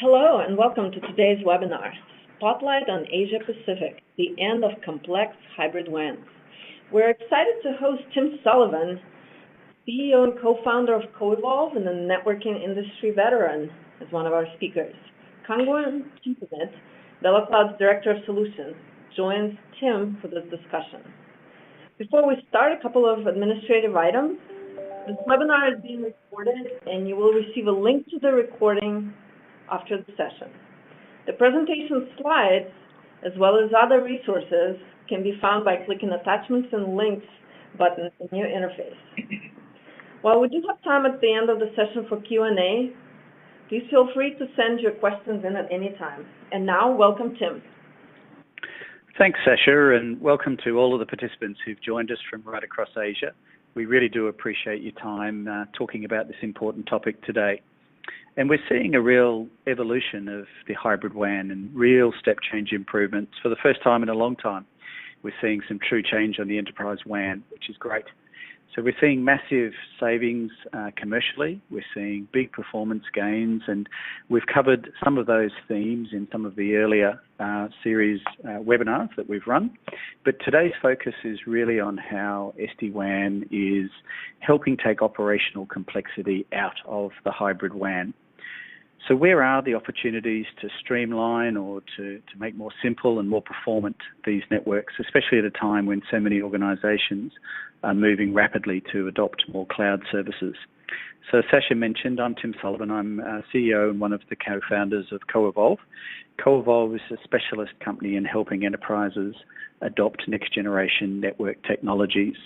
Hello and welcome to today's webinar, Spotlight on Asia Pacific, the End of Complex Hybrid WANs. We're excited to host Tim Sullivan, CEO and co-founder of CoEvolve and a networking industry veteran, as one of our speakers. Kangwon Chintamit, VeloCloud's Director of Solutions, joins Tim for this discussion. Before we start, a couple of administrative items. This webinar is being recorded and you will receive a link to the recording after the session. The presentation slides, as well as other resources, can be found by clicking Attachments and Links button in your interface. While we do have time at the end of the session for Q&A, please feel free to send your questions in at any time. And now, welcome Tim. Thanks, Sasha, and welcome to all of the participants who've joined us from right across Asia. We really do appreciate your time talking about this important topic today. And we're seeing a real evolution of the hybrid WAN and real step change improvements for the first time in a long time. We're seeing some true change on the enterprise WAN, which is great. So we're seeing massive savings commercially. We're seeing big performance gains, and we've covered some of those themes in some of the earlier series webinars that we've run. But today's focus is really on how SD-WAN is helping take operational complexity out of the hybrid WAN. So where are the opportunities to streamline or to make more simple and more performant these networks, especially at a time when so many organizations are moving rapidly to adopt more cloud services? So Sasha mentioned, I'm Tim Sullivan. I'm CEO and one of the co-founders of CoEvolve. CoEvolve is a specialist company in helping enterprises adopt next generation network technologies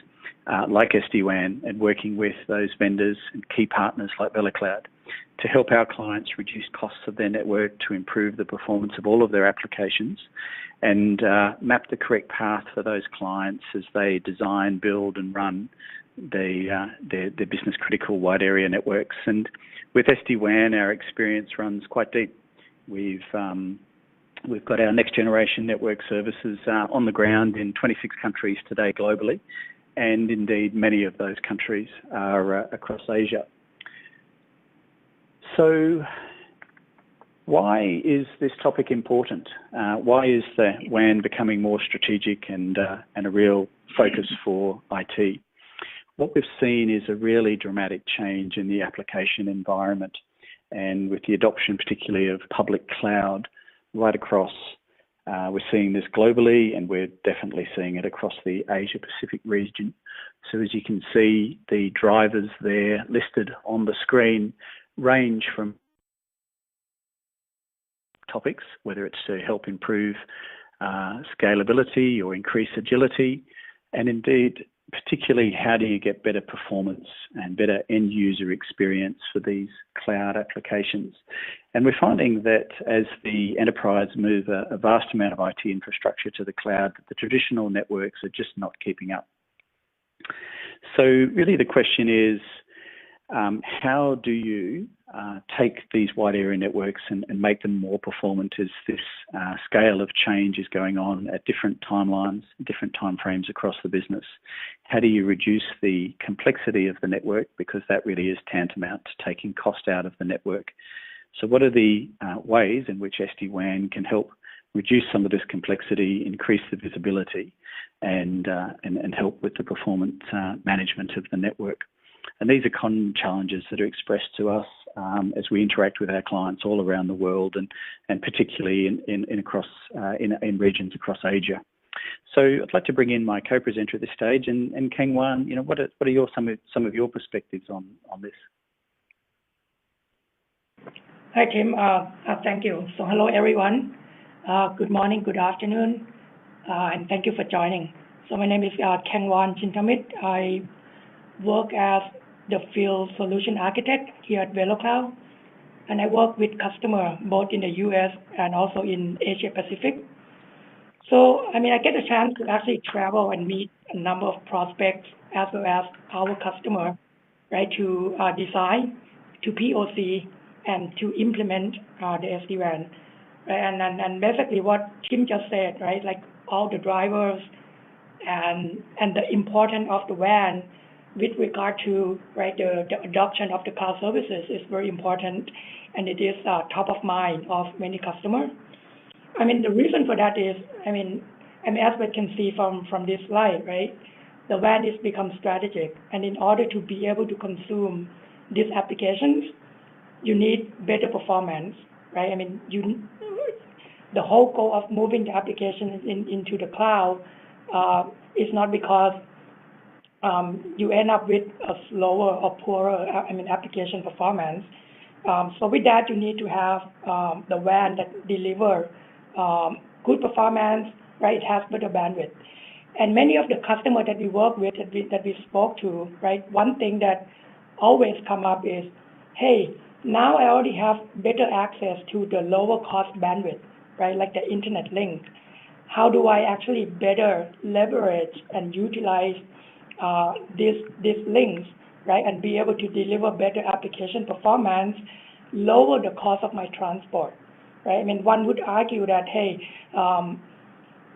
like SD-WAN and working with those vendors and key partners like VeloCloud to help our clients reduce costs of their network, to improve the performance of all of their applications, and map the correct path for those clients as they design, build, and run their business critical wide area networks. And with SD-WAN, our experience runs quite deep. We've got our next generation network services on the ground in 26 countries today globally, and indeed many of those countries are across Asia. So why is this topic important? Why is the WAN becoming more strategic and a real focus for IT? What we've seen is a really dramatic change in the application environment, and with the adoption particularly of public cloud right across. We're seeing this globally, and we're definitely seeing it across the Asia Pacific region. So as you can see, the drivers there listed on the screen range from topics, whether it's to help improve scalability or increase agility, and indeed, particularly how do you get better performance and better end user experience for these cloud applications. And we're finding that as the enterprise move a vast amount of IT infrastructure to the cloud, the traditional networks are just not keeping up. So really the question is, how do you take these wide area networks and make them more performant as this scale of change is going on at different timelines, different timeframes across the business? How do you reduce the complexity of the network, because that really is tantamount to taking cost out of the network? So what are the ways in which SD-WAN can help reduce some of this complexity, increase the visibility, and help with the performance management of the network? And these are common challenges that are expressed to us as we interact with our clients all around the world, and particularly in regions across Asia. So I'd like to bring in my co-presenter at this stage, and Kangwon, what are some of your perspectives on this? Hi Tim, thank you. So hello everyone. Good morning, good afternoon, and thank you for joining. So my name is Kangwon Chintamit. I work as the field solution architect here at VeloCloud, and I work with customers both in the US and also in Asia Pacific. So, I get a chance to actually travel and meet a number of prospects as well as our customer, right, to design, to POC, and to implement the SD-WAN. Right? And basically what Tim just said, right, like all the drivers and the importance of the WAN with regard to the adoption of the cloud services is very important, and it is top of mind of many customers. I mean, the reason for that is, and as we can see from this slide, right, the WAN is become strategic, and in order to be able to consume these applications, you need better performance, right? I mean, the whole goal of moving the application into the cloud is not because you end up with a slower or poorer, application performance. So with that, you need to have the WAN that deliver good performance, right? It has better bandwidth. And many of the customers that we work with, that we spoke to, right? One thing that always come up is, hey, now I already have better access to the lower cost bandwidth, right? Like the internet link. How do I actually better leverage and utilize these links, right? And be able to deliver better application performance, lower the cost of my transport, right? I mean, one would argue that, hey,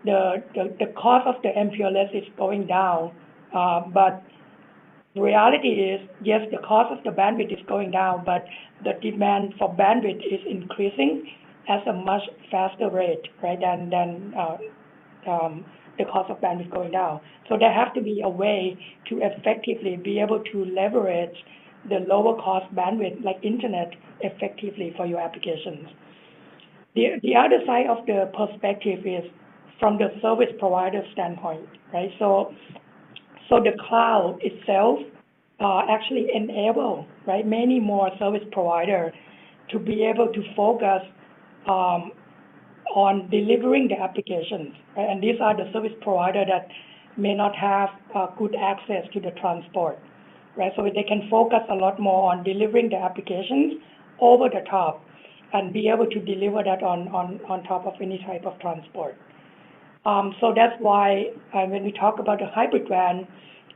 the cost of the MPLS is going down, but the reality is, yes, the cost of the bandwidth is going down, but the demand for bandwidth is increasing at a much faster rate, right, than the cost of bandwidth going down. So there has to be a way to effectively be able to leverage the lower cost bandwidth, like internet, effectively for your applications. The other side of the perspective is from the service provider standpoint, right? So the cloud itself actually enable, right, many more service providers to be able to focus on delivering the applications, right? And these are the service providers that may not have good access to the transport, right? So they can focus a lot more on delivering the applications over the top and be able to deliver that on top of any type of transport. So that's why when we talk about the hybrid WAN,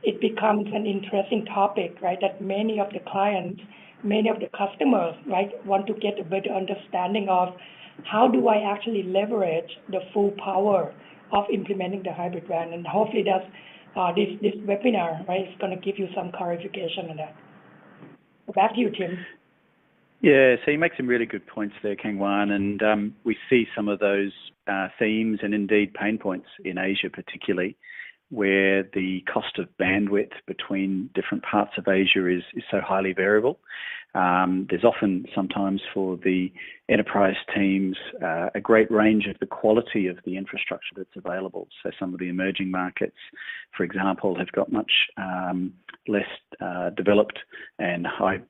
it becomes an interesting topic, right? That many of the clients, many of the customers, right, want to get a better understanding of how do I actually leverage the full power of implementing the hybrid WAN, and hopefully that's this webinar, right, is going to give you some clarification on that. Back to you, Tim. Yeah, so you make some really good points there, Kang Wan, and we see some of those themes and indeed pain points in Asia particularly, where the cost of bandwidth between different parts of Asia is so highly variable. There's often sometimes for the enterprise teams a great range of the quality of the infrastructure that's available. So some of the emerging markets, for example, have got much less developed and high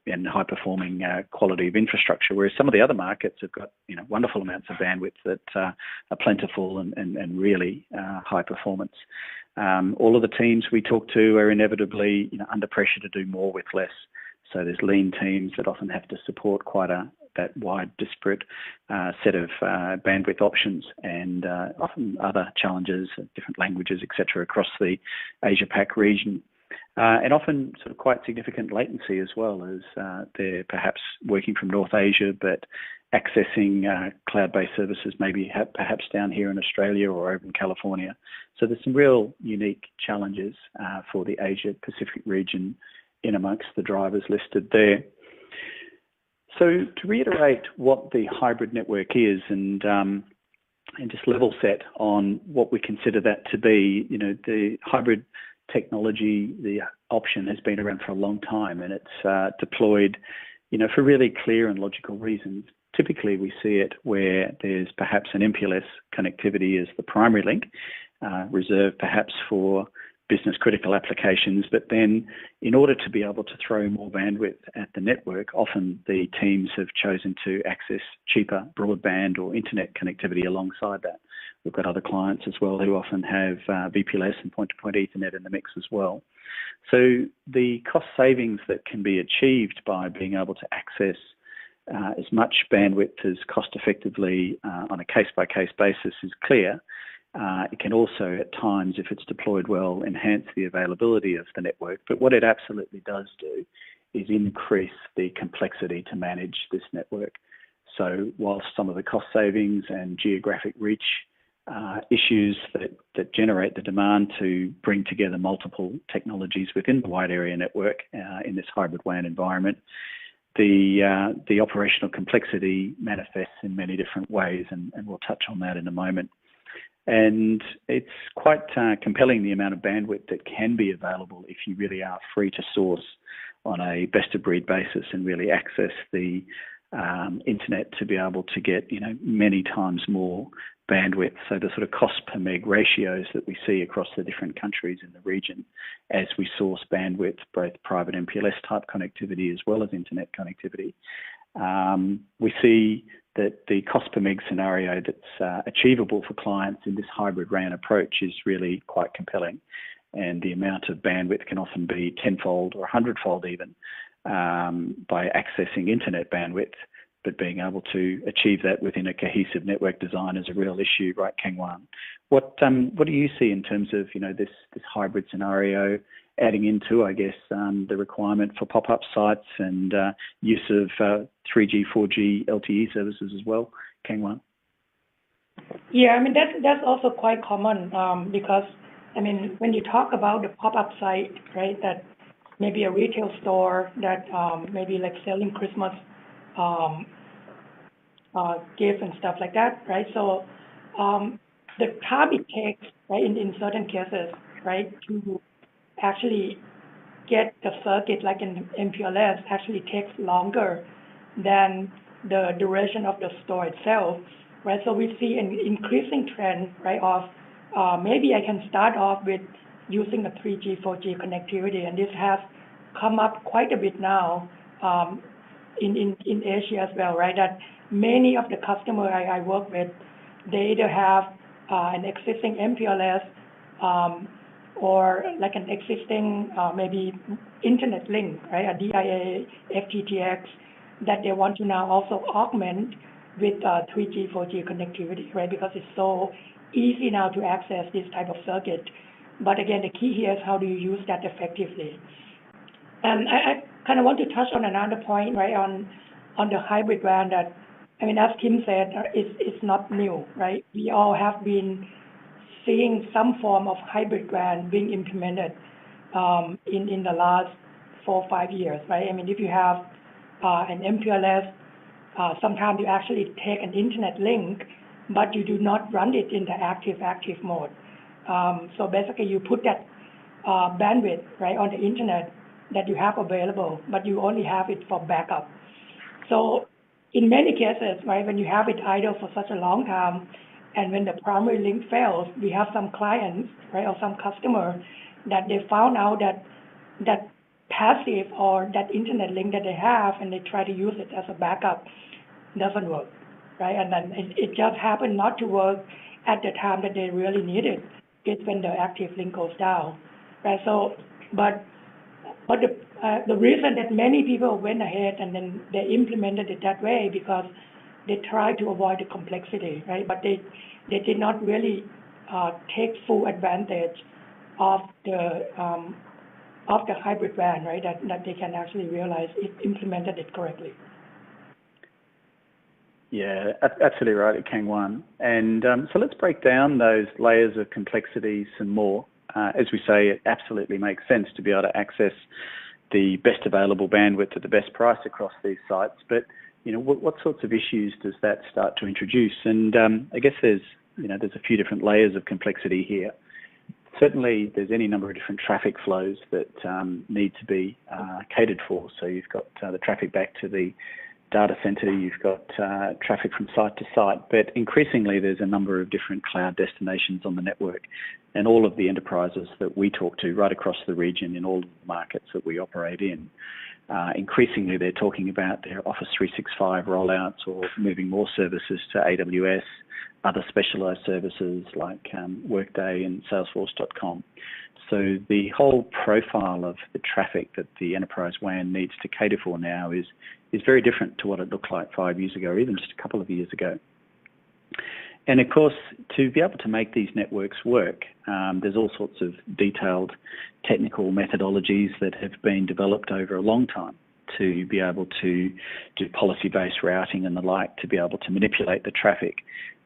performing quality of infrastructure, whereas some of the other markets have got wonderful amounts of bandwidth that are plentiful and really high performance. All of the teams we talk to are inevitably under pressure to do more with less. So there's lean teams that often have to support quite that wide, disparate set of bandwidth options, and often other challenges, different languages, etc., across the Asia-Pac region. And often sort of quite significant latency as well, as they're perhaps working from North Asia, but accessing cloud-based services maybe perhaps down here in Australia or over in California. So there's some real unique challenges for the Asia-Pacific region in amongst the drivers listed there. So to reiterate what the hybrid network is and just level set on what we consider that to be, the hybrid technology, the option has been around for a long time, and it's deployed, for really clear and logical reasons. Typically, we see it where there's perhaps an MPLS connectivity as the primary link, reserved perhaps for business critical applications, but then in order to be able to throw more bandwidth at the network, often the teams have chosen to access cheaper broadband or internet connectivity alongside that. We've got other clients as well who often have VPLS and point-to-point Ethernet in the mix as well. So the cost savings that can be achieved by being able to access as much bandwidth as cost effectively on a case-by-case basis is clear. It can also, at times, if it's deployed well, enhance the availability of the network. But what it absolutely does do is increase the complexity to manage this network. So whilst some of the cost savings and geographic reach issues that generate the demand to bring together multiple technologies within the wide area network in this hybrid WAN environment. The operational complexity manifests in many different ways, and we'll touch on that in a moment. And it's quite compelling, the amount of bandwidth that can be available if you really are free to source on a best-of-breed basis and really access the internet to be able to get, many times more bandwidth. So the sort of cost per meg ratios that we see across the different countries in the region as we source bandwidth, both private MPLS type connectivity as well as internet connectivity. We see that the cost per meg scenario that's achievable for clients in this hybrid WAN approach is really quite compelling. And the amount of bandwidth can often be tenfold or 100-fold even by accessing internet bandwidth, but being able to achieve that within a cohesive network design is a real issue, right, Kang Wan? What do you see in terms of this hybrid scenario adding into, I guess, the requirement for pop-up sites and use of 3G, 4G LTE services as well, Kang Wan? Yeah, that's also quite common because when you talk about the pop-up site, right, that maybe a retail store that maybe like selling Christmas gifts and stuff like that, right? So the time it takes, right, in certain cases, right, to actually get the circuit like in MPLS actually takes longer than the duration of the store itself, right? So we see an increasing trend, right, of maybe I can start off with using the 3G, 4G connectivity, and this has come up quite a bit now in Asia as well, right? That many of the customers I work with, they either have an existing MPLS or like an existing maybe internet link, right? A DIA, FTTX that they want to now also augment with 3G, 4G connectivity, right? Because it's so easy now to access this type of circuit. But again, the key here is how do you use that effectively? And I kind of want to touch on another point, right, on the hybrid WAN that, as Kim said, it's not new, right? We all have been seeing some form of hybrid WAN being implemented in the last 4 or 5 years, right? If you have an MPLS, sometimes you actually take an internet link, but you do not run it in the active mode. So basically you put that bandwidth, right, on the internet that you have available, but you only have it for backup. So in many cases, right, when you have it idle for such a long time, and when the primary link fails, we have some clients, right, or some customer that they found out that passive or that internet link that they have, and they try to use it as a backup, doesn't work, right? And then it just happened not to work at the time that they really need it. It's when the active link goes down, right? So, but the reason that many people went ahead and then they implemented it that way because they tried to avoid the complexity, right? But they did not really take full advantage of the hybrid WAN, right? That they can actually realize if implemented it correctly. Yeah, absolutely right, Kang Wan. And so let's break down those layers of complexity some more. As we say, it absolutely makes sense to be able to access the best available bandwidth at the best price across these sites. But what sorts of issues does that start to introduce? And I guess there's a few different layers of complexity here. Certainly, there's any number of different traffic flows that need to be catered for. So you've got the traffic back to the data center, you've got traffic from site to site, but increasingly there's a number of different cloud destinations on the network, and all of the enterprises that we talk to right across the region in all of the markets that we operate in, increasingly they're talking about their Office 365 rollouts or moving more services to AWS, other specialized services like Workday and Salesforce.com. So the whole profile of the traffic that the enterprise WAN needs to cater for now is very different to what it looked like 5 years ago, or even just a couple of years ago. And of course, to be able to make these networks work, there's all sorts of detailed technical methodologies that have been developed over a long time to be able to do policy-based routing and the like to be able to manipulate the traffic.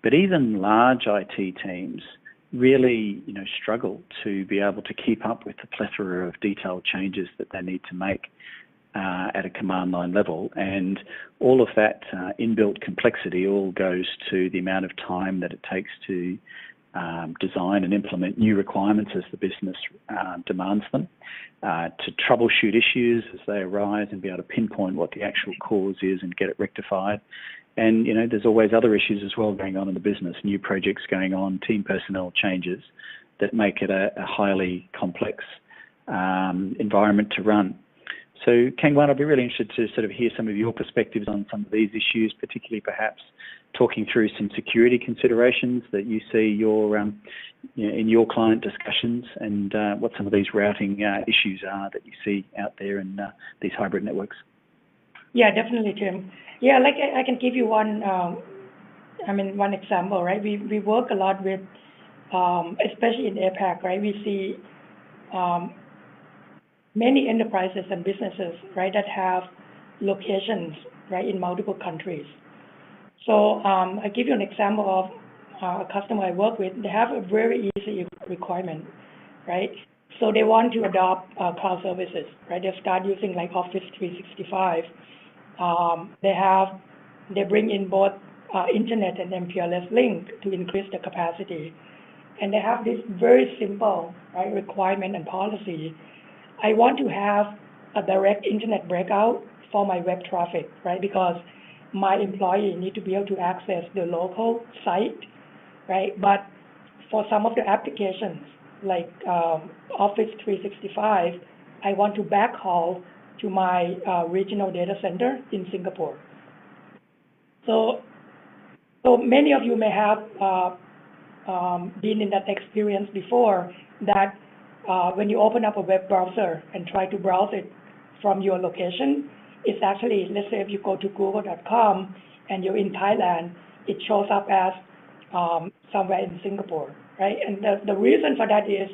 But even large IT teams really, struggle to be able to keep up with the plethora of detailed changes that they need to make at a command line level. And all of that inbuilt complexity all goes to the amount of time that it takes to design and implement new requirements as the business demands them, to troubleshoot issues as they arise and be able to pinpoint what the actual cause is and get it rectified. And, there's always other issues as well going on in the business, new projects going on, team personnel changes that make it a highly complex environment to run. So, Kangwan, I'd be really interested to sort of hear some of your perspectives on some of these issues, particularly perhaps talking through some security considerations that you see in your client discussions, and what some of these routing issues are that you see out there in these hybrid networks. Yeah, definitely, Tim. Yeah, like I can give you one example, right? We work a lot with, especially in APAC, right? We see many enterprises and businesses, right, that have locations, right, in multiple countries. So I give you an example of a customer I work with. They have a very easy requirement, right? So they want to adopt cloud services, right? They start using like Office 365. They bring in both internet and MPLS link to increase the capacity. And they have this very simple, right, requirement and policy. I want to have a direct internet breakout for my web traffic, right? Because my employee need to be able to access the local site, right? But for some of the applications like Office 365, I want to backhaul to my regional data center in Singapore. So many of you may have been in that experience before, that when you open up a web browser and try to browse it from your location, it's actually, let's say if you go to google.com and you're in Thailand, it shows up as somewhere in Singapore, right? And the reason for that is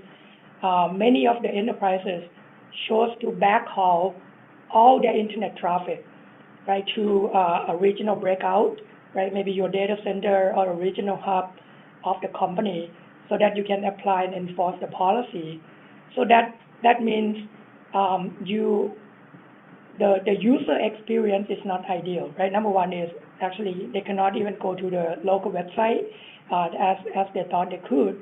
many of the enterprises chose to backhaul all their internet traffic, right, to a regional breakout, right, maybe your data center or a regional hub of the company, so that you can apply and enforce the policy. So that means the user experience is not ideal, right? Number one is actually they cannot even go to the local website as they thought they could.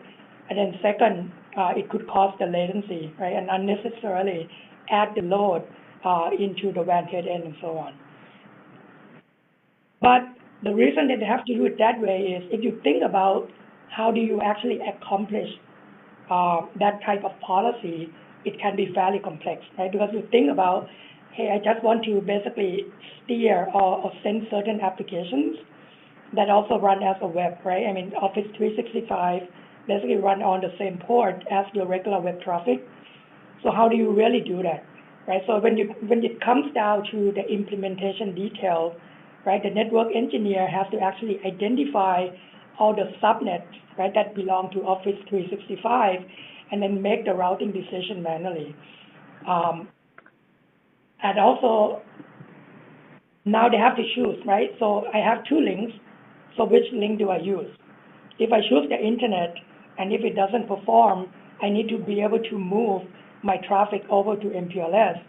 And then second, it could cause the latency, right? And unnecessarily add the load into the WAN head end and so on. But the reason that they have to do it that way is, if you think about how do you actually accomplish that type of policy, it can be fairly complex, right? Because you think about, hey, I just want to basically steer or send certain applications that also run as a web, right? I mean, Office 365 basically run on the same port as your regular web traffic. So how do you really do that, right? So when it comes down to the implementation detail, right, the network engineer has to actually identify all the subnets, right, that belong to Office 365, and then make the routing decision manually. And also, now they have to choose, right? So I have two links, so which link do I use? If I choose the internet, and if it doesn't perform, I need to be able to move my traffic over to MPLS,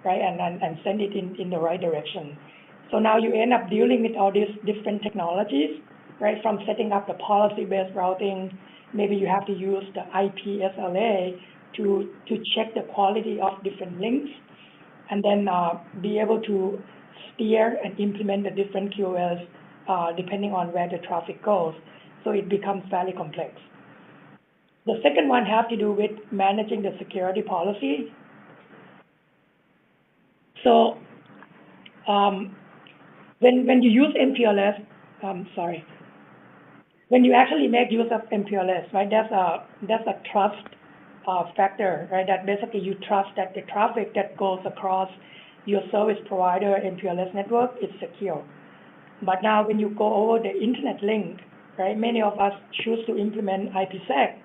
right, and send it in the right direction. So now you end up dealing with all these different technologies, right, from setting up the policy-based routing. Maybe you have to use the IP SLA to check the quality of different links, and then be able to steer and implement the different QoS depending on where the traffic goes. So it becomes fairly complex. The second one has to do with managing the security policy. So when you use MPLS, when you actually make use of MPLS, right, that's a trust factor, right? That basically you trust that the traffic that goes across your service provider MPLS network is secure. But now when you go over the internet link, right, many of us choose to implement IPsec,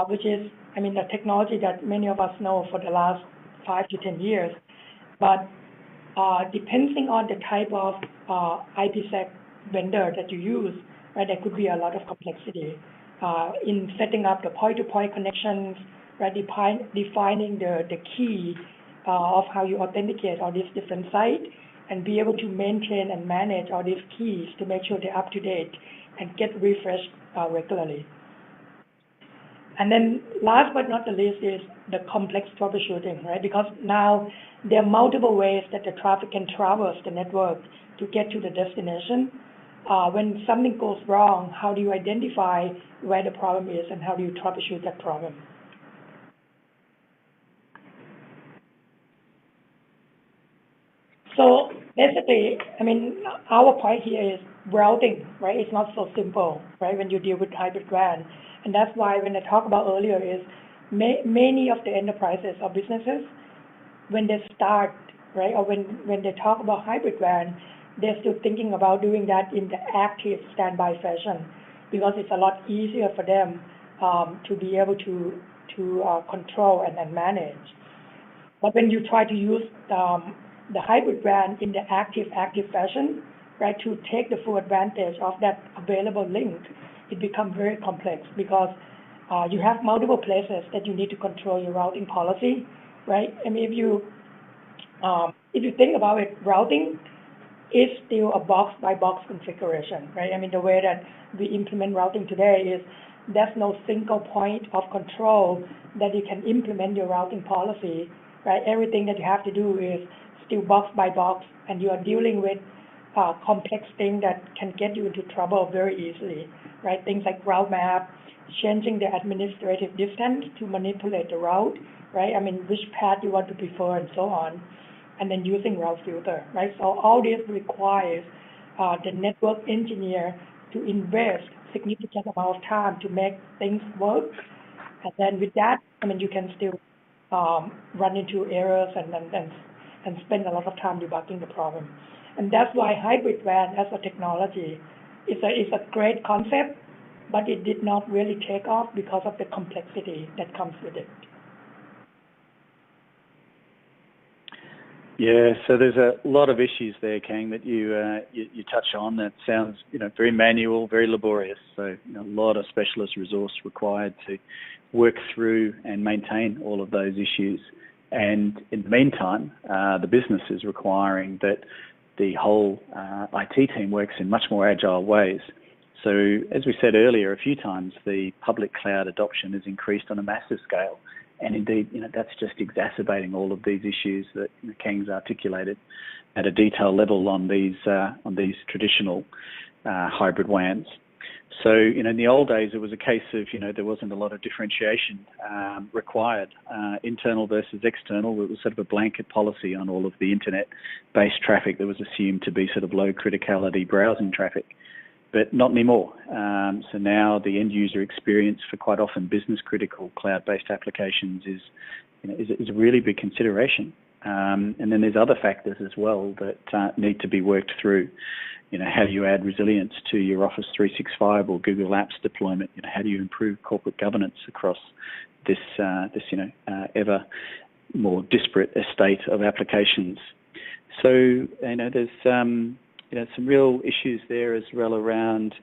which is, I mean, the technology that many of us know for the last 5 to 10 years. But Depending on the type of IPsec vendor that you use, right, there could be a lot of complexity in setting up the point-to-point connections, right, defining the key of how you authenticate all these different sites, and be able to maintain and manage all these keys to make sure they're up to date and get refreshed regularly. And then last but not the least is the complex troubleshooting, right? Because now there are multiple ways that the traffic can traverse the network to get to the destination. When something goes wrong, how do you identify where the problem is and how do you troubleshoot that problem? So basically, I mean, our point here is routing, right? It's not so simple, right, when you deal with hybrid WAN. And that's why when I talked about earlier is many of the enterprises or businesses, when they start, right, or when they talk about hybrid WAN, they're still thinking about doing that in the active standby fashion because it's a lot easier for them to be able to control and manage. But when you try to use the hybrid WAN in the active fashion, right, to take the full advantage of that available link, it becomes very complex because you have multiple places that you need to control your routing policy, right? I mean, if you think about it, routing is still a box-by-box configuration, right? I mean, the way that we implement routing today is there's no single point of control that you can implement your routing policy, right? Everything that you have to do is still box by box, and you are dealing with complex things that can get you into trouble very easily, right? Things like route map, changing the administrative distance to manipulate the route, right? I mean, which path you want to prefer and so on, and then using route filter, right? So all this requires the network engineer to invest significant amount of time to make things work. And then with that, I mean, you can still run into errors and spend a lot of time debugging the problem. And that's why hybrid WAN as a technology is a great concept, but it did not really take off because of the complexity that comes with it. Yeah, so there's a lot of issues there, Kang, that you touch on. That sounds, very manual, very laborious. So, a lot of specialist resource required to work through and maintain all of those issues. And in the meantime, the business is requiring that the whole IT team works in much more agile ways. So, as we said earlier a few times, the public cloud adoption has increased on a massive scale. And indeed, that's just exacerbating all of these issues that Kang's articulated at a detail level on these traditional hybrid WANs. So, in the old days, it was a case of, there wasn't a lot of differentiation required, internal versus external. It was sort of a blanket policy on all of the internet-based traffic that was assumed to be sort of low criticality browsing traffic. But not anymore. So now the end user experience for quite often business critical cloud-based applications is a really big consideration. And then there's other factors as well that need to be worked through. How do you add resilience to your Office 365 or Google Apps deployment? How do you improve corporate governance across this ever more disparate estate of applications? So there's some real issues there as well around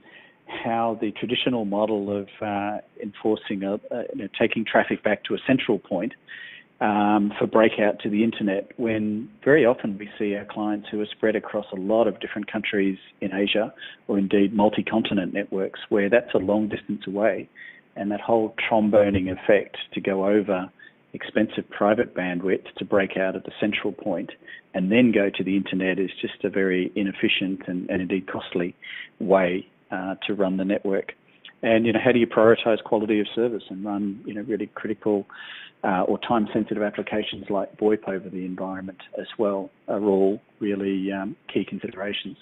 how the traditional model of enforcing, taking traffic back to a central point for breakout to the internet, when very often we see our clients who are spread across a lot of different countries in Asia, or indeed multi-continent networks, where that's a long distance away, and that whole tromboning effect to go over expensive private bandwidth to break out at the central point and then go to the internet is just a very inefficient and indeed costly way to run the network. And how do you prioritize quality of service and run really critical or time-sensitive applications like VoIP over the environment as well are all really key considerations.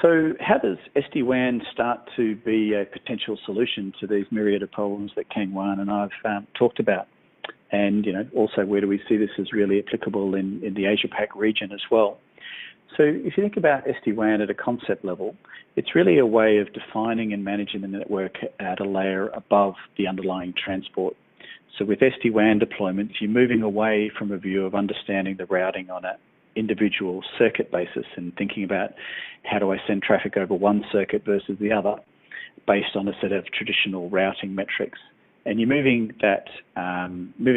So how does SD-WAN start to be a potential solution to these myriad of problems that Kang Wan and I've talked about? And also where do we see this as really applicable in the Asia-Pac region as well? So if you think about SD-WAN at a concept level, it's really a way of defining and managing the network at a layer above the underlying transport. So with SD-WAN deployments, you're moving away from a view of understanding the routing on an individual circuit basis and thinking about how do I send traffic over one circuit versus the other based on a set of traditional routing metrics. And you're moving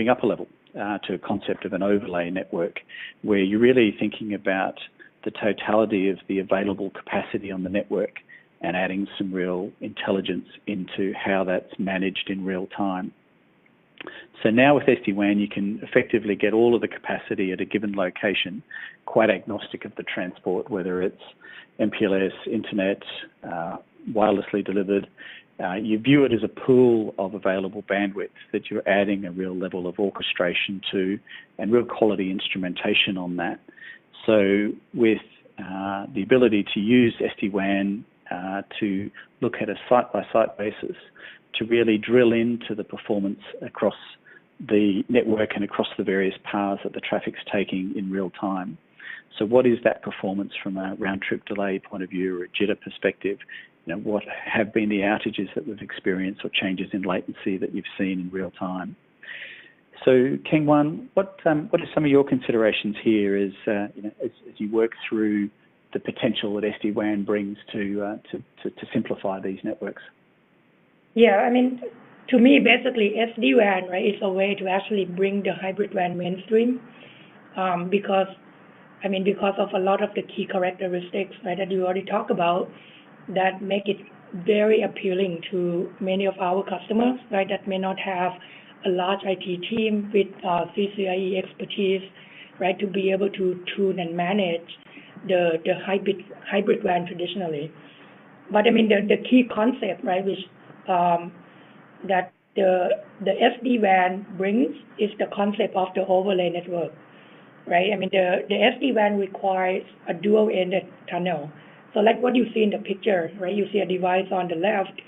up a level to a concept of an overlay network where you're really thinking about the totality of the available capacity on the network and adding some real intelligence into how that's managed in real time. So now with SD-WAN, you can effectively get all of the capacity at a given location, quite agnostic of the transport, whether it's MPLS, internet, wirelessly delivered. You view it as a pool of available bandwidth that you're adding a real level of orchestration to and real quality instrumentation on that. So with the ability to use SD-WAN to look at a site-by-site basis to really drill into the performance across the network and across the various paths that the traffic's taking in real time. So what is that performance from a round-trip delay point of view or a jitter perspective? You know, what have been the outages that we've experienced or changes in latency that you've seen in real time? So, Keng-Wan, what are some of your considerations here as you work through the potential that SD-WAN brings to simplify these networks? Yeah, I mean, to me, basically, SD-WAN, right, is a way to actually bring the hybrid WAN mainstream because of a lot of the key characteristics, right, that you already talked about that make it very appealing to many of our customers, right, that may not have a large IT team with CCIE expertise, right, to be able to tune and manage the hybrid WAN traditionally. But I mean, the key concept, right, which that the SD-WAN brings is the concept of the overlay network, right? I mean, the SD-WAN requires a dual-ended tunnel. So like what you see in the picture, right? You see a device on the left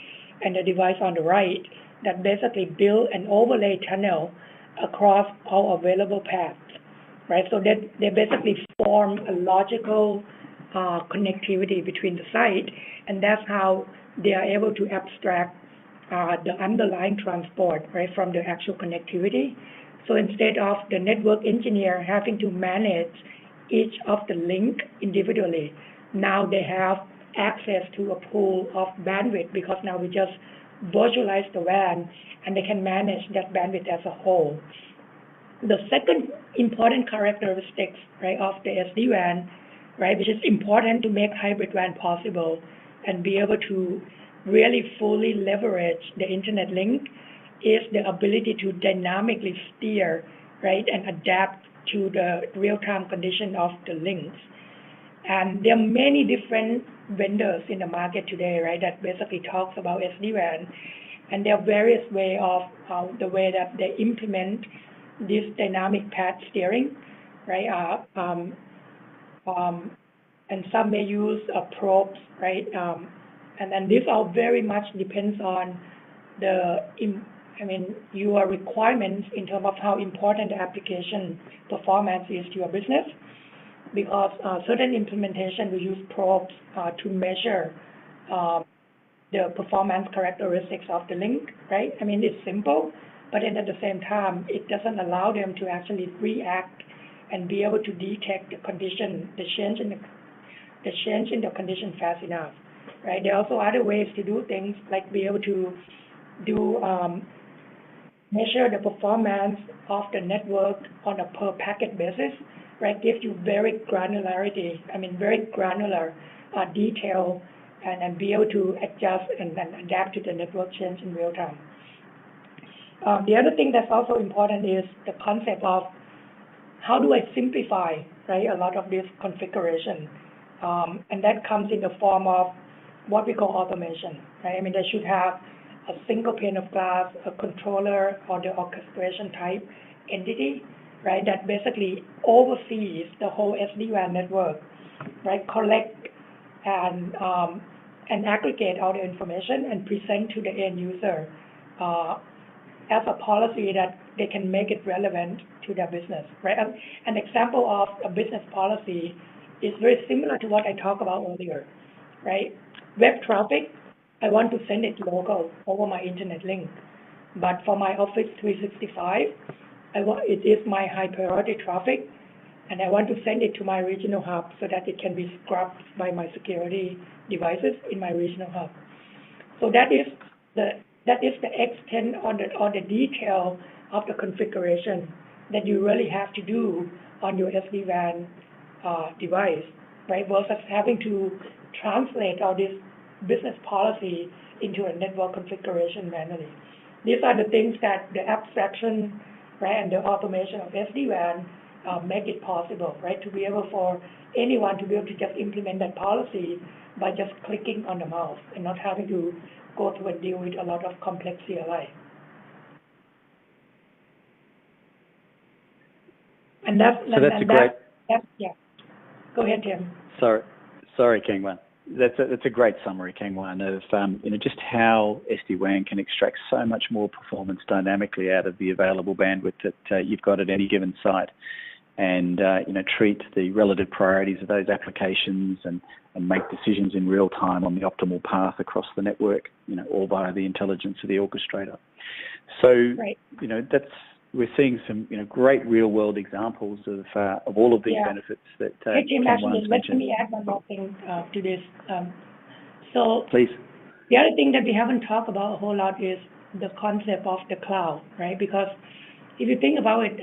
and a device on the right that basically build an overlay tunnel across all available paths, right? So that they basically form a logical connectivity between the site, and that's how they are able to abstract the underlying transport, right, from the actual connectivity. So instead of the network engineer having to manage each of the link individually, now they have access to a pool of bandwidth because now we just virtualize the WAN and they can manage that bandwidth as a whole. The second important characteristics, right, of the SD-WAN, right, which is important to make hybrid WAN possible and be able to really fully leverage the internet link, is the ability to dynamically steer, right, and adapt to the real-time condition of the links. And there are many different vendors in the market today, right, that basically talks about SD-WAN, and there are various ways of the way that they implement this dynamic path steering, right, and some may use probes, right, and then this all very much depends on your requirements in terms of how important the application performance is to your business, because certain implementation will use probes to measure the performance characteristics of the link, right? I mean, it's simple, but then at the same time, it doesn't allow them to actually react and be able to detect the condition, the change in the condition fast enough, right? There are also other ways to do things, like be able to do measure the performance of the network on a per packet basis, right? Gives you very granular detail, and be able to adjust and adapt to the network change in real time. The other thing that's also important is the concept of how do I simplify, right, a lot of this configuration, and that comes in the form of what we call automation, right? I mean, they should have a single pane of glass, a controller, or the orchestration type entity, right, that basically oversees the whole SD-WAN network, right, collect and aggregate all the information and present to the end user as a policy that they can make it relevant to their business, right? An example of a business policy is very similar to what I talked about earlier, right? Web traffic, I want to send it local over my internet link. But for my Office 365, it is my high priority traffic, and I want to send it to my regional hub so that it can be scrubbed by my security devices in my regional hub. So that is the extent or the detail of the configuration that you really have to do on your SD-WAN device, right? Versus having to translate all this business policy into a network configuration manually. These are the things that the abstraction, right, and the automation of SD-WAN make it possible, right, to be able for anyone to be able to just implement that policy by just clicking on the mouse and not having to go through and deal with a lot of complex CLI. And that's yeah. Go ahead, Tim. Sorry, Kangwan. That's a great summary, Kangwan, of just how SD-WAN can extract so much more performance dynamically out of the available bandwidth that you've got at any given site, and treat the relative priorities of those applications and make decisions in real time on the optimal path across the network, all via the intelligence of the orchestrator. So, right. We're seeing some, great real-world examples of all of these benefits that Kangwan's mentioned. Let me add one more thing to this. So, please. The other thing that we haven't talked about a whole lot is the concept of the cloud, right? Because if you think about it,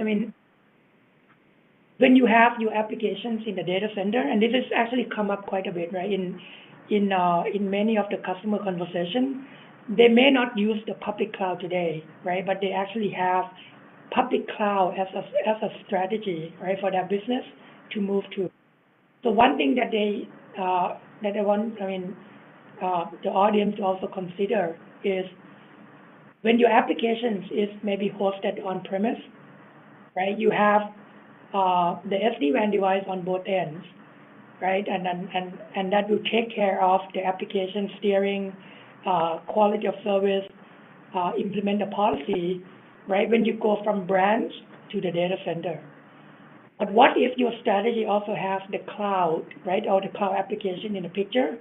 when you have your applications in the data center, and this has actually come up quite a bit, right? In many of the customer conversations, they may not use the public cloud today, right? But they actually have public cloud as a strategy, right, for their business to move to. So one thing that I want, the audience to also consider is when your applications is maybe hosted on premise, right? You have the SD-WAN device on both ends, right? And that will take care of the application steering, quality of service, implement the policy, right, when you go from branch to the data center. But what if your strategy also has the cloud, right, or the cloud application in the picture?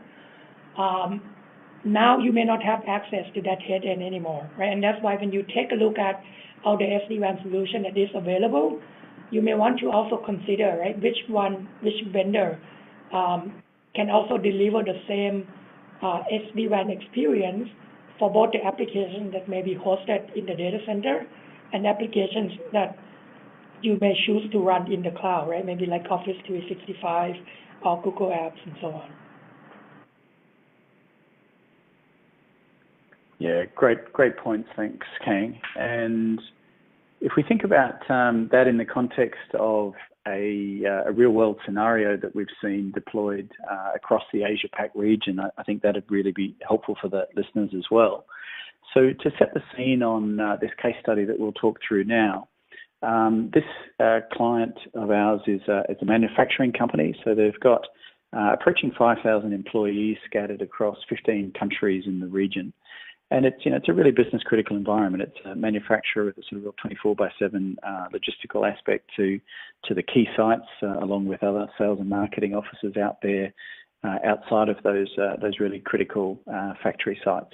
Now you may not have access to that head end anymore, right? And that's why when you take a look at how the SD-WAN solution that is available, you may want to also consider, right, which vendor can also deliver the same SD-WAN experience for both the applications that may be hosted in the data center and applications that you may choose to run in the cloud, right? Maybe like Office 365 or Google Apps and so on. Yeah, great points. Thanks, Kang. And if we think about that in the context of a real-world scenario that we've seen deployed across the Asia-Pac region, I think that would really be helpful for the listeners as well. So to set the scene on this case study that we'll talk through now, this client of ours is a manufacturing company. So they've got approaching 5,000 employees scattered across 15 countries in the region. And it's a really business critical environment. It's a manufacturer with a sort of real 24/7 logistical aspect to the key sites, along with other sales and marketing offices out there outside of those really critical factory sites.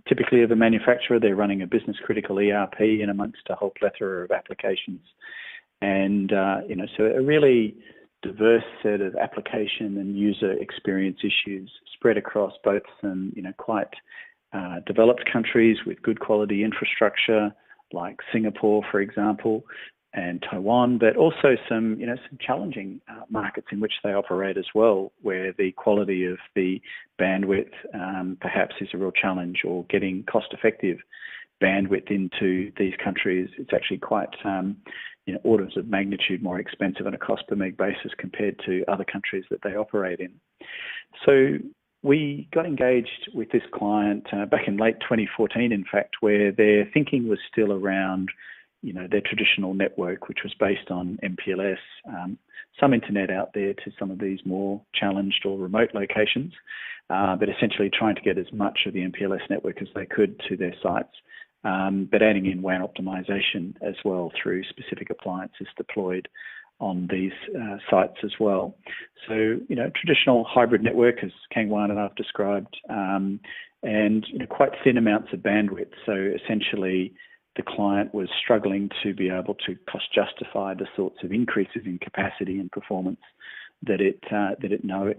Typically, of a manufacturer, they're running a business critical ERP in amongst a whole plethora of applications, and so a really diverse set of application and user experience issues spread across both some quite developed countries with good quality infrastructure, like Singapore, for example, and Taiwan, but also some challenging markets in which they operate as well, where the quality of the bandwidth perhaps is a real challenge, or getting cost-effective bandwidth into these countries. It's actually quite orders of magnitude more expensive on a cost per meg basis compared to other countries that they operate in. So we got engaged with this client back in late 2014, in fact, where their thinking was still around, their traditional network, which was based on MPLS, some internet out there to some of these more challenged or remote locations, but essentially trying to get as much of the MPLS network as they could to their sites, but adding in WAN optimization as well through specific appliances deployed on these sites as well. So, traditional hybrid network, as Kang Wan and I've described, and quite thin amounts of bandwidth. So essentially, the client was struggling to be able to cost justify the sorts of increases in capacity and performance that it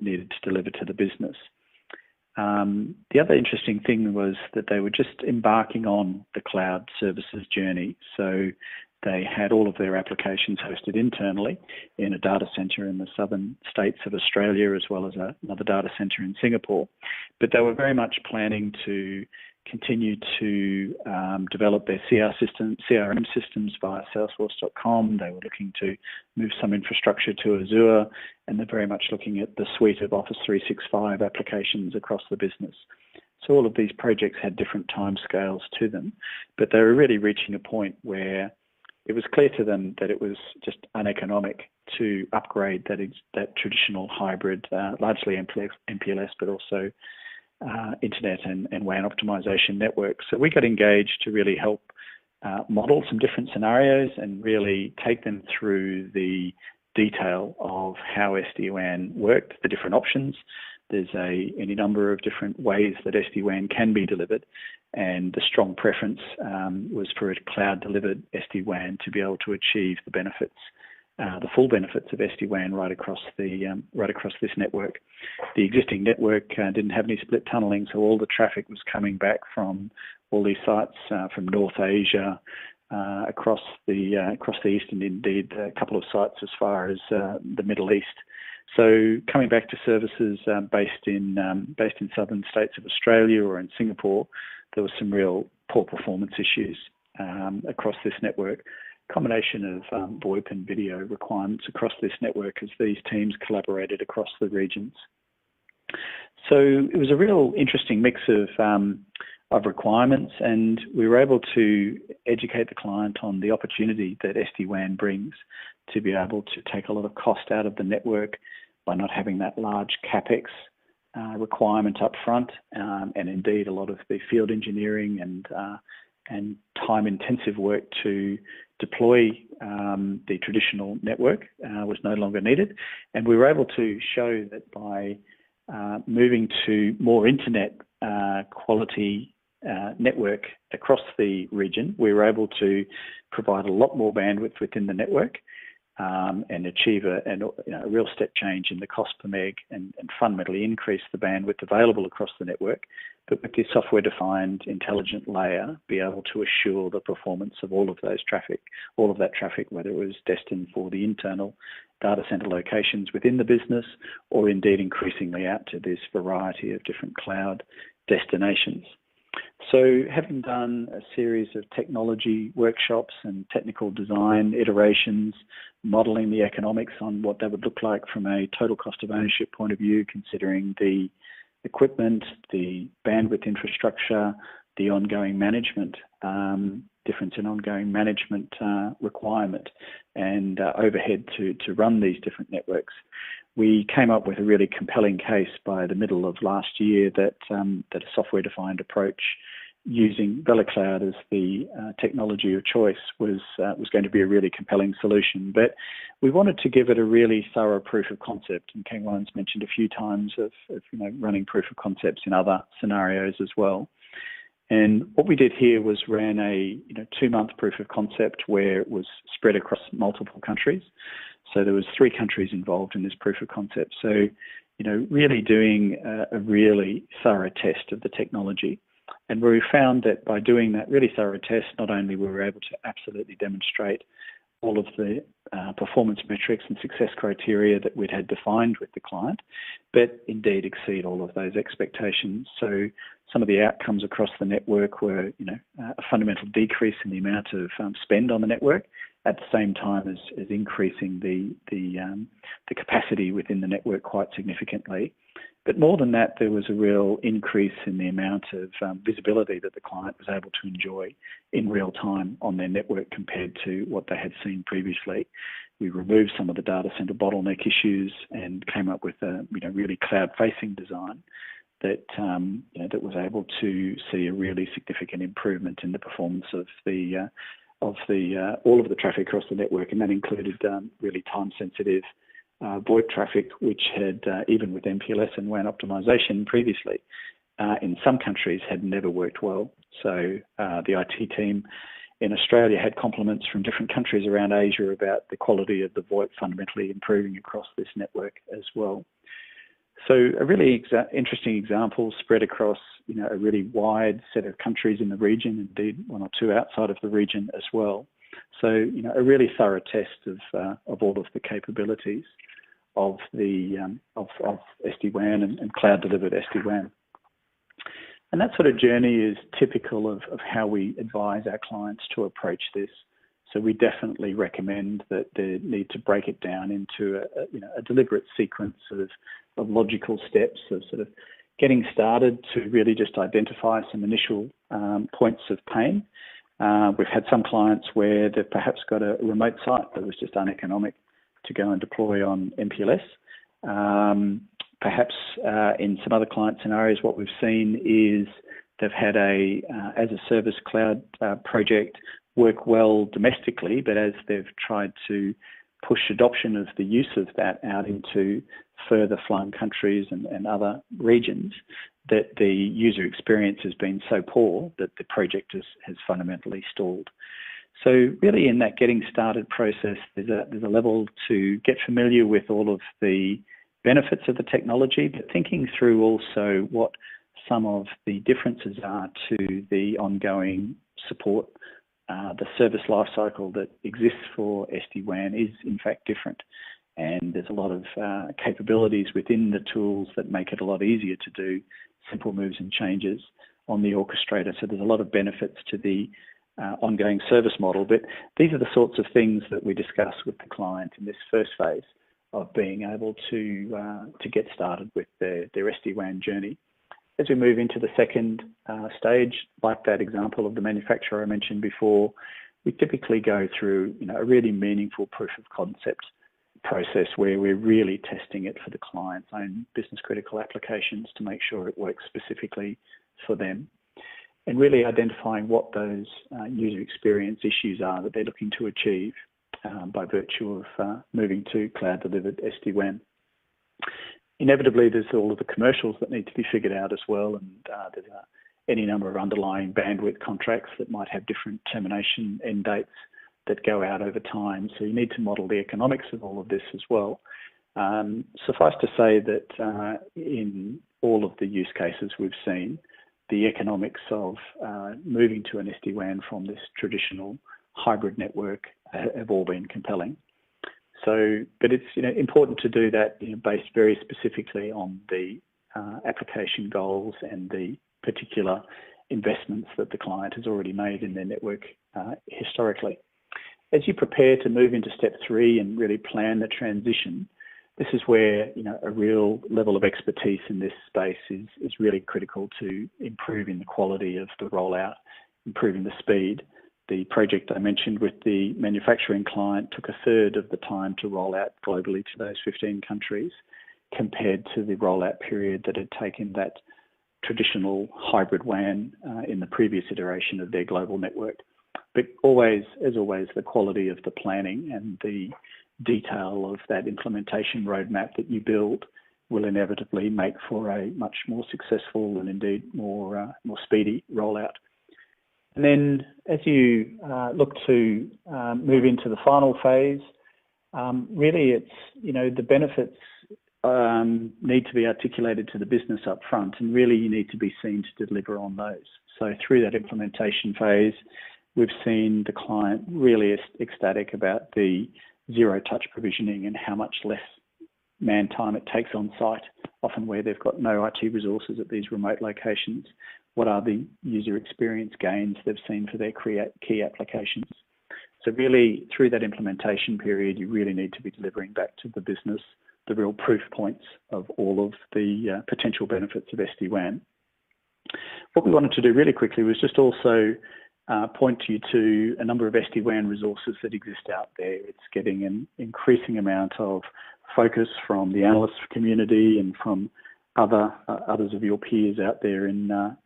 needed to deliver to the business. The other interesting thing was that they were just embarking on the cloud services journey. So they had all of their applications hosted internally in a data center in the southern states of Australia, as well as another data center in Singapore. But they were very much planning to continue to develop their CRM systems via Salesforce.com. They were looking to move some infrastructure to Azure, and they're very much looking at the suite of Office 365 applications across the business. So all of these projects had different timescales to them, but they were really reaching a point where it was clear to them that it was just uneconomic to upgrade that traditional hybrid, largely MPLS, but also internet and WAN optimization networks. So we got engaged to really help model some different scenarios and really take them through the detail of how SD-WAN worked, the different options. There's any number of different ways that SD-WAN can be delivered, and the strong preference was for a cloud-delivered SD-WAN to be able to achieve the benefits, the full benefits of SD-WAN right across this network. The existing network didn't have any split tunneling, so all the traffic was coming back from all these sites from North Asia, across the east, and indeed a couple of sites as far as the Middle East. So coming back to services based in southern states of Australia or in Singapore, there was some real poor performance issues across this network. Combination of VoIP and video requirements across this network as these teams collaborated across the regions. So it was a real interesting mix of requirements, and we were able to educate the client on the opportunity that SD-WAN brings to be able to take a lot of cost out of the network by not having that large CapEx requirement up front, and indeed a lot of the field engineering and time-intensive work to deploy the traditional network was no longer needed. And we were able to show that by moving to more internet quality network across the region, we were able to provide a lot more bandwidth within the network and achieve a real step change in the cost per meg and fundamentally increase the bandwidth available across the network, but with this software-defined intelligent layer, be able to assure the performance of all of that traffic, whether it was destined for the internal data center locations within the business, or indeed increasingly out to this variety of different cloud destinations. So having done a series of technology workshops and technical design iterations, modeling the economics on what that would look like from a total cost of ownership point of view, considering the equipment, the bandwidth infrastructure, the ongoing management, difference in ongoing management requirement and overhead to run these different networks, we came up with a really compelling case by the middle of last year that a software-defined approach using VelaCloud as the technology of choice was going to be a really compelling solution. But we wanted to give it a really thorough proof of concept, and Kang Wan's mentioned a few times of running proof of concepts in other scenarios as well. And what we did here was ran a 2-month proof of concept where it was spread across multiple countries. So there was 3 countries involved in this proof of concept. So, really doing a really thorough test of the technology. And where we found that by doing that really thorough test, not only were we able to absolutely demonstrate all of the performance metrics and success criteria that we'd had defined with the client, but indeed exceed all of those expectations. So some of the outcomes across the network were, a fundamental decrease in the amount of spend on the network, at the same time as increasing the capacity within the network quite significantly. But more than that, there was a real increase in the amount of visibility that the client was able to enjoy in real time on their network compared to what they had seen previously. We removed some of the data center bottleneck issues and came up with a really cloud-facing design that that was able to see a really significant improvement in the performance of the all of the traffic across the network, and that included really time-sensitive VoIP traffic, which had, even with MPLS and WAN optimization previously, in some countries had never worked well. So the IT team in Australia had compliments from different countries around Asia about the quality of the VoIP fundamentally improving across this network as well. So a really interesting example spread across, a really wide set of countries in the region, indeed one or two outside of the region as well. So, a really thorough test of all of the capabilities of the of SD-WAN and cloud-delivered SD-WAN. And that sort of journey is typical of how we advise our clients to approach this. So we definitely recommend that they need to break it down into a deliberate sequence of logical steps of sort of getting started to really just identify some initial points of pain. We've had some clients where they've perhaps got a remote site that was just uneconomic to go and deploy on MPLS. Perhaps in some other client scenarios, what we've seen is they've had a as-a-service cloud project work well domestically, but as they've tried to push adoption of the use of that out into further flung countries and other regions, that the user experience has been so poor that the project has fundamentally stalled. So really in that getting started process, there's a level to get familiar with all of the benefits of the technology, but thinking through also what some of the differences are to the ongoing support. The service lifecycle that exists for SD-WAN is in fact different, and there's a lot of capabilities within the tools that make it a lot easier to do simple moves and changes on the orchestrator. So there's a lot of benefits to the ongoing service model, but these are the sorts of things that we discuss with the client in this first phase of being able to get started with their SD-WAN journey. As we move into the second stage, like that example of the manufacturer I mentioned before, we typically go through a really meaningful proof of concept process where we're really testing it for the client's own business critical applications to make sure it works specifically for them, and really identifying what those user experience issues are that they're looking to achieve by virtue of moving to cloud-delivered SD-WAN. Inevitably, there's all of the commercials that need to be figured out as well, and there's any number of underlying bandwidth contracts that might have different termination end dates that go out over time. So you need to model the economics of all of this as well. Suffice to say that in all of the use cases we've seen, the economics of moving to an SD-WAN from this traditional hybrid network have all been compelling. So, but it's important to do that based very specifically on the application goals and the particular investments that the client has already made in their network historically. As you prepare to move into step 3 and really plan the transition, this is where a real level of expertise in this space is really critical to improving the quality of the rollout, improving the speed. The project I mentioned with the manufacturing client took a third of the time to roll out globally to those 15 countries compared to the rollout period that had taken that traditional hybrid WAN in the previous iteration of their global network. But always, as always, the quality of the planning and the detail of that implementation roadmap that you build will inevitably make for a much more successful and indeed more speedy rollout. And then as you look to move into the final phase, really it's, the benefits need to be articulated to the business up front, and really you need to be seen to deliver on those. So through that implementation phase, we've seen the client really ecstatic about the zero-touch provisioning and how much less man time it takes on site, often where they've got no IT resources at these remote locations. What are the user experience gains they've seen for their key applications? So really, through that implementation period, you really need to be delivering back to the business the real proof points of all of the potential benefits of SD-WAN. What we wanted to do really quickly was just also point you to a number of SD-WAN resources that exist out there. It's getting an increasing amount of focus from the analyst community and from others of your peers out there in the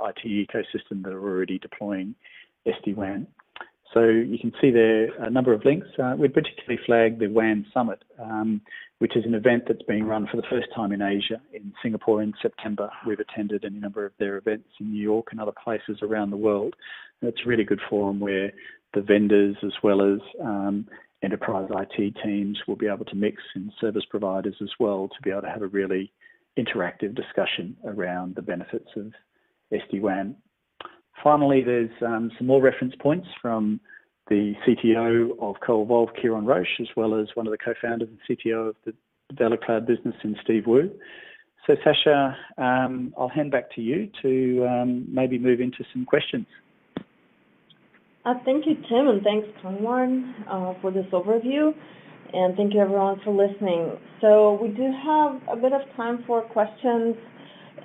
IT ecosystem that are already deploying SD-WAN. So you can see there a number of links. We'd particularly flagged the WAN Summit, which is an event that's being run for the first time in Asia, in Singapore in September. We've attended a number of their events in New York and other places around the world. And it's a really good forum where the vendors as well as enterprise IT teams will be able to mix, and service providers as well, to be able to have a really interactive discussion around the benefits of SD-WAN. Finally, there's some more reference points from the CTO of CoEvolve, Kieran Roche, as well as one of the co-founders and CTO of the VeloCloud business in Steve Wu. So Sasha, I'll hand back to you to maybe move into some questions. Thank you, Tim, and thanks, Kangwan, for this overview. And thank you, everyone, for listening. So we do have a bit of time for questions.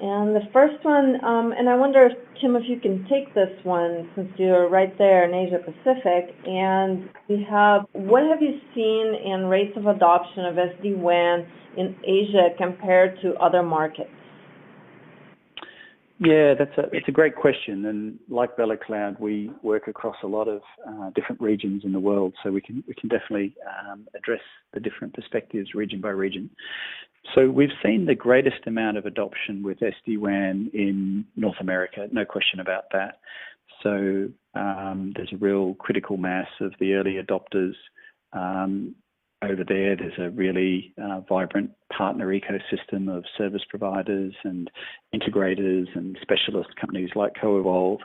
And the first one, and I wonder, Tim, if you can take this one since you're right there in Asia Pacific. And we have, what have you seen in rates of adoption of SD-WAN in Asia compared to other markets? Yeah, it's a great question, and like VeloCloud, we work across a lot of different regions in the world, so we can definitely address the different perspectives region by region. So we've seen the greatest amount of adoption with SD-WAN in North America, no question about that. So there's a real critical mass of the early adopters over there. There's a really vibrant partner ecosystem of service providers and integrators and specialist companies like CoEvolve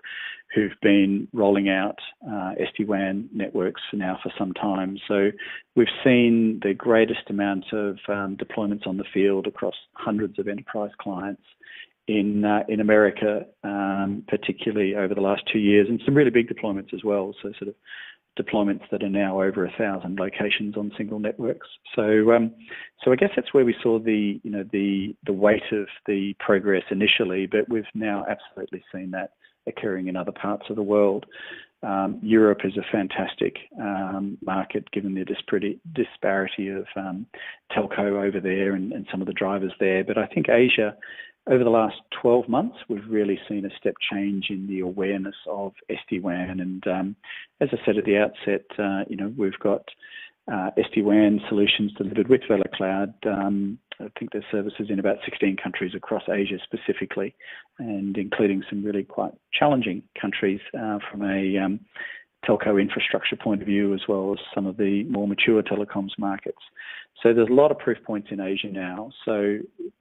who've been rolling out SD-WAN networks now for some time. So we've seen the greatest amount of deployments on the field across hundreds of enterprise clients in America, particularly over the last 2 years, and some really big deployments as well. So sort of deployments that are now over 1,000 locations on single networks. So, so I guess that's where we saw the weight of the progress initially, but we've now absolutely seen that occurring in other parts of the world. Europe is a fantastic market given the disparity of telco over there and some of the drivers there. But I think Asia, over the last 12 months, we've really seen a step change in the awareness of SD-WAN. And as I said at the outset, we've got SD-WAN solutions delivered with VeloCloud. I think there's services in about 16 countries across Asia specifically, and including some really quite challenging countries from a telco infrastructure point of view, as well as some of the more mature telecoms markets. So there's a lot of proof points in Asia now. So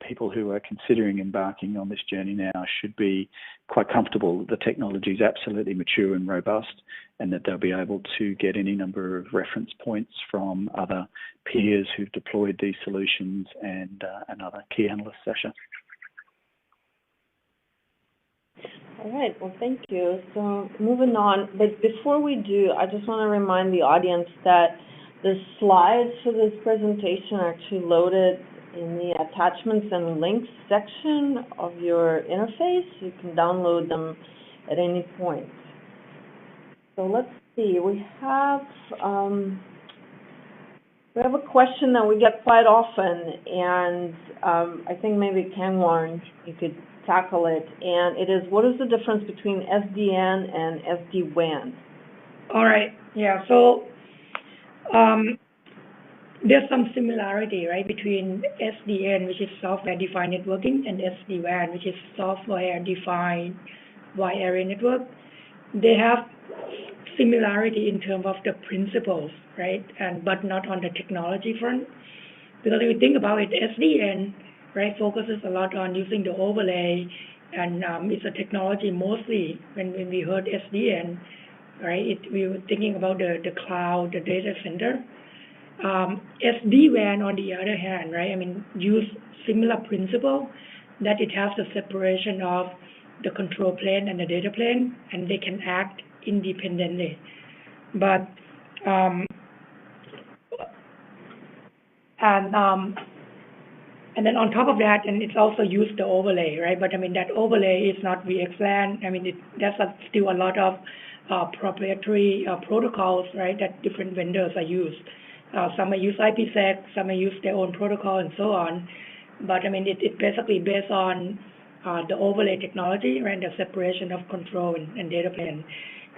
people who are considering embarking on this journey now should be quite comfortable that the technology is absolutely mature and robust, and that they'll be able to get any number of reference points from other peers who've deployed these solutions and other key analysts, Sasha. All right, well, thank you. So moving on, but before we do, I just want to remind the audience that the slides for this presentation are actually loaded in the attachments and links section of your interface. You can download them at any point. So let's see, we have a question that we get quite often, and I think maybe Kangwan, you could tackle it, and it is, what is the difference between SDN and SD-WAN? All right, yeah, so there's some similarity, right, between SDN, which is software-defined networking, and SD-WAN, which is software-defined wide area network. They have similarity in terms of the principles, right, but not on the technology front. Because if you think about it, SDN, right, focuses a lot on using the overlay, and it's a technology mostly, when we heard SDN, right, we were thinking about the cloud, the data center. SD-WAN, on the other hand, right, I mean, use similar principle, that it has the separation of the control plane and the data plane, and they can act independently. But and then on top of that, and it's also used the overlay, right? But I mean, that overlay is not VXLAN. I mean, there's still a lot of proprietary protocols, right, that different vendors are used. Some may use IPsec, some may use their own protocol, and so on. But I mean, it's basically based on the overlay technology, right, the separation of control and data plane.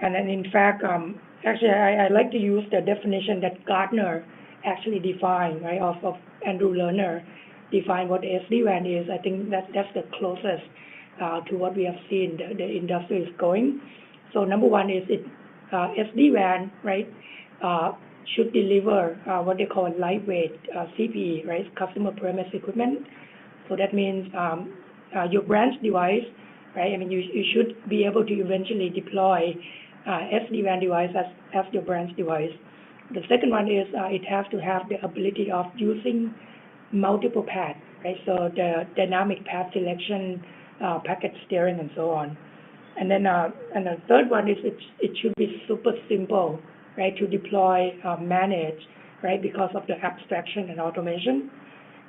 And then in fact, actually, I like to use the definition that Gartner actually defined, right, of Andrew Lerner, define what SD-WAN is. I think that's the closest to what we have seen the industry is going. So number one is SD-WAN, right, should deliver what they call lightweight CPE, right, customer premise equipment. So that means your branch device, right, I mean, you should be able to eventually deploy SD-WAN device as your branch device. The second one is it has to have the ability of using multiple paths, right? So the dynamic path selection, packet steering, and so on. And then and the third one is it should be super simple, right, to deploy, manage, right, because of the abstraction and automation.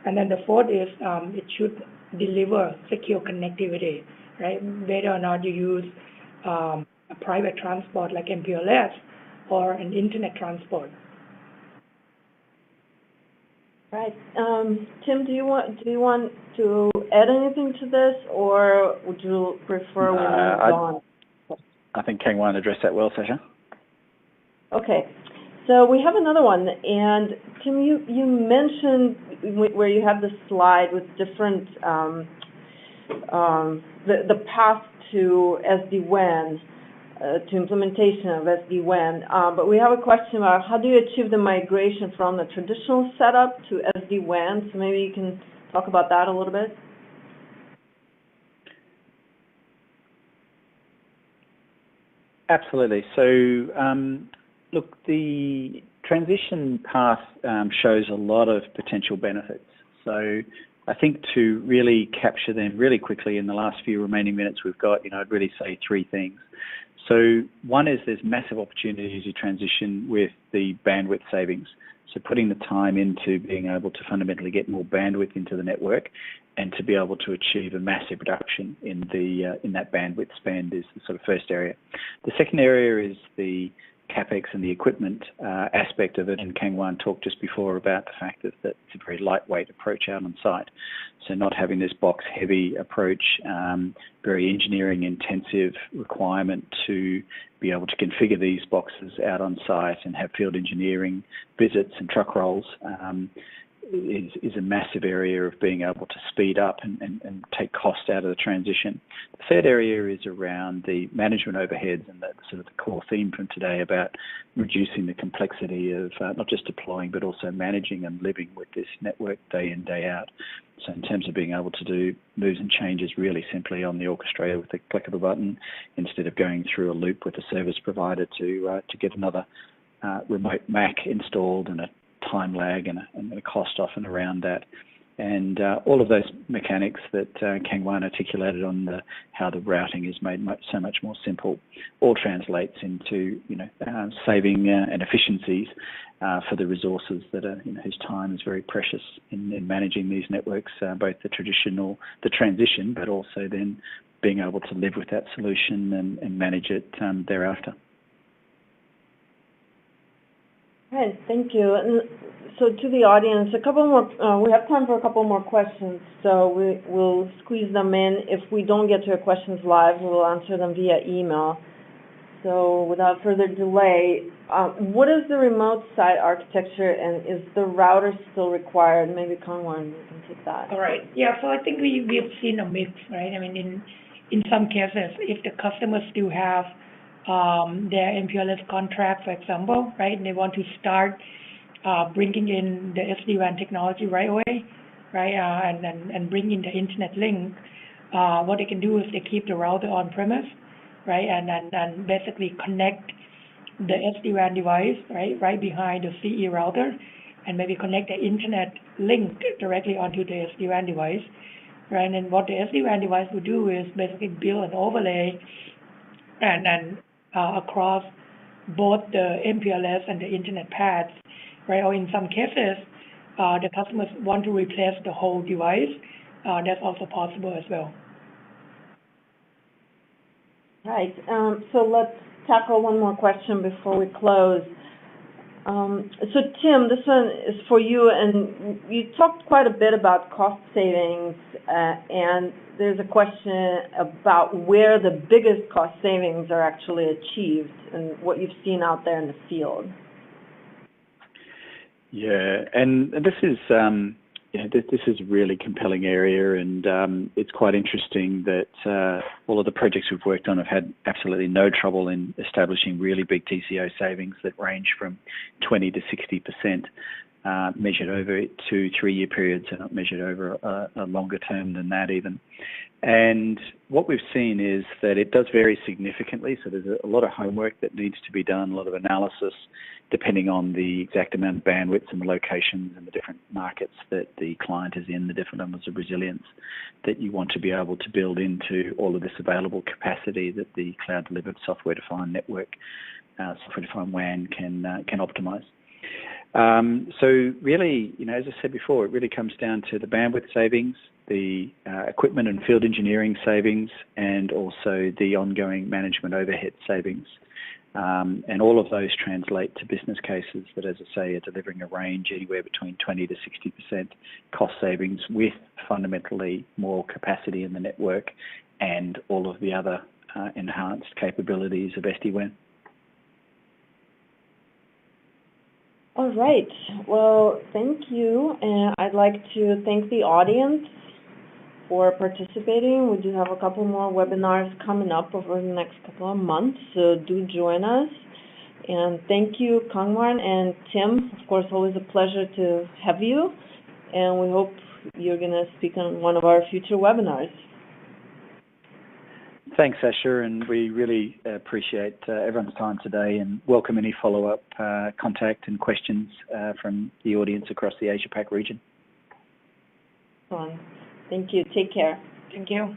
And then the fourth is it should deliver secure connectivity, right? Whether or not you use a private transport like MPLS or an internet transport. Right. Tim, do you want to add anything to this, or would you prefer we move on? I think Kang Wan addressed that well, Sasha. Okay. So we have another one, and Tim, you mentioned where you have the slide with different the path to SD-WAN, to implementation of SD-WAN, but we have a question about how do you achieve the migration from the traditional setup to SD-WAN? So maybe you can talk about that a little bit. Absolutely. So, look, the transition path shows a lot of potential benefits. So I think to really capture them really quickly in the last few remaining minutes we've got, I'd really say three things. So one is there's massive opportunity to transition with the bandwidth savings. So putting the time into being able to fundamentally get more bandwidth into the network and to be able to achieve a massive reduction in that bandwidth spend is the sort of first area. The second area is the CapEx and the equipment aspect of it, and Kang Wan talked just before about the fact that it's a very lightweight approach out on site. So not having this box-heavy approach, very engineering-intensive requirement to be able to configure these boxes out on site and have field engineering visits and truck rolls is a massive area of being able to speed up and take cost out of the transition. The third area is around the management overheads, and that's sort of the core theme from today about reducing the complexity of not just deploying but also managing and living with this network day in, day out. So in terms of being able to do moves and changes really simply on the orchestrator with the click of a button instead of going through a loop with a service provider to get another remote Mac installed and a time lag and a cost often around that. And all of those mechanics that Kang Wan articulated on how the routing is made so much more simple all translates into saving and efficiencies for the resources that are whose time is very precious in managing these networks, both the transition, but also then being able to live with that solution and manage it thereafter. Right, thank you. And so to the audience, a couple more. We have time for a couple more questions, so we'll squeeze them in. If we don't get to your questions live, we'll answer them via email. So without further delay, what is the remote site architecture, and is the router still required? Maybe Kang Wan, you can take that. All right. Yeah. So I think we have seen a mix, right? I mean, in some cases, if the customers still have their MPLS contract, for example, right, and they want to start bringing in the SD-WAN technology right away, right, and bring in the internet link, what they can do is they keep the router on premise, right, and basically connect the SD-WAN device, right behind the CE router, and maybe connect the internet link directly onto the SD-WAN device, right, and what the SD-WAN device will do is basically build an overlay and across both the MPLS and the internet paths, right? Or in some cases, the customers want to replace the whole device. That's also possible as well. Right. So let's tackle one more question before we close. So Tim, this one is for you, and you talked quite a bit about cost savings, and there's a question about where the biggest cost savings are actually achieved and what you've seen out there in the field. Yeah, and this is this is a really compelling area, and it's quite interesting that all of the projects we've worked on have had absolutely no trouble in establishing really big TCO savings that range from 20 to 60%, measured over 2-3 year periods, and not measured over a longer term than that even. And what we've seen is that it does vary significantly, so there's a lot of homework that needs to be done, a lot of analysis, depending on the exact amount of bandwidth and the locations and the different markets that the client is in, the different levels of resilience that you want to be able to build into all of this available capacity that the cloud-delivered software-defined network, software-defined WAN can optimize. So really, as I said before, it really comes down to the bandwidth savings, the equipment and field engineering savings, and also the ongoing management overhead savings. And all of those translate to business cases that, as I say, are delivering a range anywhere between 20 to 60% cost savings with fundamentally more capacity in the network and all of the other enhanced capabilities of SD-WAN. All right. Well, thank you. And I'd like to thank the audience for participating. We do have a couple more webinars coming up over the next couple of months, so do join us. And thank you, Kangwan and Tim. Of course, always a pleasure to have you. And we hope you're going to speak on one of our future webinars. Thanks, Asher, and we really appreciate everyone's time today and welcome any follow-up contact and questions from the audience across the Asia-Pac region. Thank you. Take care. Thank you.